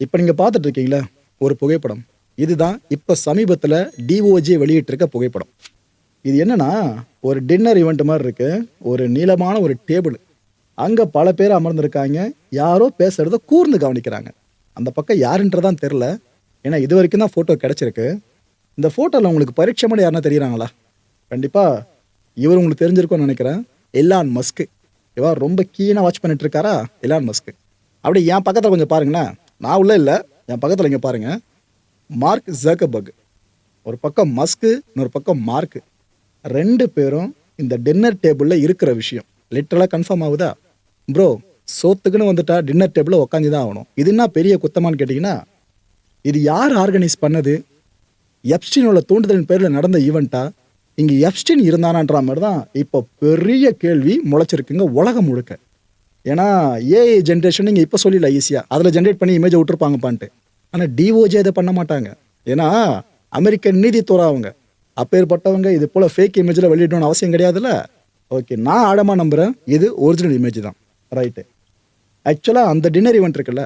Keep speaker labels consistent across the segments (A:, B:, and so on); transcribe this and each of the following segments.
A: இப்போ நீங்க பார்த்துட்டு இருக்கீங்களா ஒரு புகைப்படம். இதுதான் இப்ப சமீபத்துல டிஓஜே வெளியிட்டிருக்க புகைப்படம். இது என்னன்னா, ஒரு டின்னர் ஈவென்ட் மாரி இருக்கு. ஒரு நீளமான ஒரு டேபிள். அங்க பல பேர் அமர்ந்திருக்காங்க. யாரோ பேசுறத கூர்ந்து கவனிக்கிறாங்க. அந்த பக்கம் யாருன்றதான் தெரியல. ஏன்னா இதுவரைக்கும் தான் ஃபோட்டோ கிடைச்சிருக்கு. இந்த ஃபோட்டோல உங்களுக்கு பரிட்சயமான யாருன்னா தெரியுறாங்களா? கண்டிப்பா இவர் உங்களுக்கு தெரிஞ்சிருக்கும்னு நினைக்கிறேன். Elon Musk. இவர் ரொம்ப கீனா வாட்ச் பண்ணிட்டு இருக்காரா? Elon Musk. அப்படியே என் பக்கத்துல கொஞ்சம் பாருங்களேன். நான் உள்ள இல்ல. என் பக்கத்துல இங்க பாருங்க. Mark Zuckerberg. ஒரு பக்கம் மஸ்க், இன்னொரு பக்கம் மார்க். 2 பேரும் இந்த டின்னர் டேபிள்ல இருக்கிற விஷயம் லிட்டரலா கன்ஃபார்ம் ஆகுதா? ப்ரோ, சோத்துக்குன்னு வந்துட்டா டின்னர் டேபிள்ல உட்காந்து தான் ஆகணும். இது என்ன பெரிய குத்தமான்னு கேட்டிங்கன்னா, இது யார் ஆர்கனைஸ் பண்ணது? எப்ஸ்டீனோட தூண்டுதலின் பேரில் நடந்த ஈவெண்ட்டா? இங்கே எப்ஸ்டீன் இருந்தானான்ற மாதிரி தான் இப்போ பெரிய கேள்வி முளைச்சிருக்குங்க உலகம் முழுக்க. ஏன்னா ஏஐ ஜென்ரேஷன் நீங்கள் இப்போ சொல்லல ஈஸியாக அதில் ஜென்ரேட் பண்ணி இமேஜை விட்டுருப்பாங்கப்பான்ட்டு. ஆனால் டிஓஜே அதை பண்ண மாட்டாங்க. ஏன்னா அமெரிக்கன் நீதித்துறை அவங்க. அப்பேற்பட்டவங்க இது போல் ஃபேக் இமேஜில் வெளியிடணும்னு அவசியம் கிடையாதுல்ல. ஓகே, நான் ஆழமாக நம்புகிறேன் இது ஒரிஜினல் இமேஜ் தான். ரைட்டு. ஆக்சுவலாக அந்த டின்னர் ஈவெண்ட் இருக்குல்ல,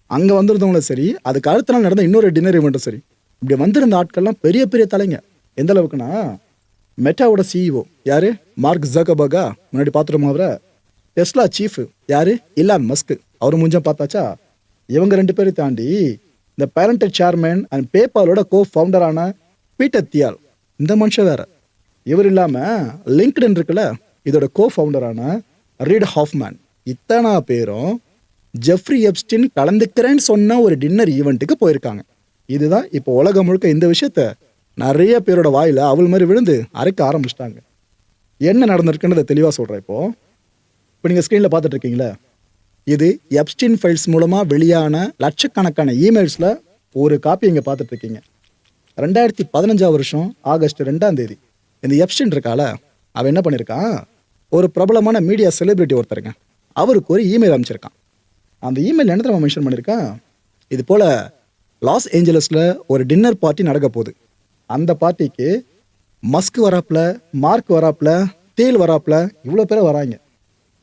A: அங்கே வந்திருந்தவங்களும் சரி, அதுக்கு அடுத்த நாள் நடந்த இன்னொரு டின்னர் ஈவெண்ட்டும் சரி, இப்படி வந்திருந்த ஆட்கள்லாம் பெரிய பெரிய தலைங்க. எந்த அளவுக்குன்னா, மெட்டாவோட சிஇஓ யாரு? மார்க் ஜக்கர்பர்கா, முன்னாடி பார்த்துட்டோமா அவரை? டெஸ்லா சீஃப் யாரு? Elon Musk. அவர் மூஞ்சம் பார்த்தாச்சா? இவங்க 2 பேரை தாண்டி இந்த பேரண்டட் சேர்மேன் அண்ட் பேபாலோட கோ ஃபவுண்டரான பீட்டர் தியால், இந்த மனுஷன் வேற. இவர் இல்லாம லிங்க்டின் இருக்குல்ல, இதோட கோ ஃபவுண்டரான ரீட் ஹாஃப்மேன். இத்தனை பேரும் ஜெஃப்ரி எப்ஸ்டீன் கலந்துக்கிறேன்னு சொன்ன ஒரு டின்னர் ஈவெண்ட்டுக்கு போயிருக்காங்க. இதுதான் இப்போ உலகம் முழுக்க இந்த விஷயத்த நிறைய பேரோட வாயில அவள் மாதிரி விழுந்து அரைக்க ஆரம்பிச்சிட்டாங்க. என்ன நடந்திருக்குன்றதை தெளிவாக சொல்கிறேன். இப்போ நீங்கள் ஸ்க்ரீனில் பார்த்துட்டு இருக்கீங்களா, இது எப்ஸ்டீன் ஃபைல்ஸ் மூலமாக வெளியான லட்சக்கணக்கான இமெயில்ஸில் ஒரு காப்பி இங்கே பார்த்துட்டு இருக்கீங்க. 2015 ஆகஸ்ட் 2 இந்த எப்ஸ்டீன் இருக்கால, அவன் என்ன பண்ணியிருக்கான், ஒரு பிரபலமான மீடியா செலிபிரிட்டி ஒருத்தருங்க, அவருக்கு ஒரு இமெயில் அனுப்பிச்சிருக்கான். அந்த இமெயில் என்ன நம்ம மென்ஷன் பண்ணியிருக்கான், இது போல் லாஸ் ஏஞ்சலஸில் ஒரு டின்னர் பார்ட்டி நடக்க போகுது. அந்த பார்ட்டிக்கு மஸ்க் வராப்புல, மார்க் வராப்புல, தேல் வராப்புல, இவ்வளோ பேர் வராங்க.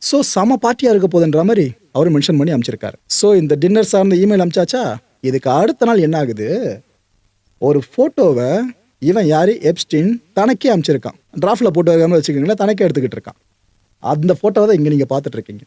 A: ஸோ சம பார்ட்டியாக இருக்க போகுதுன்ற மாதிரி அவர் மென்ஷன் பண்ணி அனுப்பிச்சிருக்காரு. ஸோ இந்த டின்னர் சார்ந்த இமெயில் அனுப்பிச்சாச்சா, இதுக்கு அடுத்த நாள் என்ன ஆகுது, ஒரு ஃபோட்டோவை இவன் யார் எப்ஸ்டீன் தனக்கே அனுப்பிச்சிருக்கான். டிராஃப்டில் போட்டு வைக்காமல் வச்சுக்கோங்களேன், தனக்கே எடுத்துக்கிட்டு இருக்கான். அந்த ஃபோட்டோவை தான் இங்கே நீங்கள் பார்த்துட்டு இருக்கீங்க.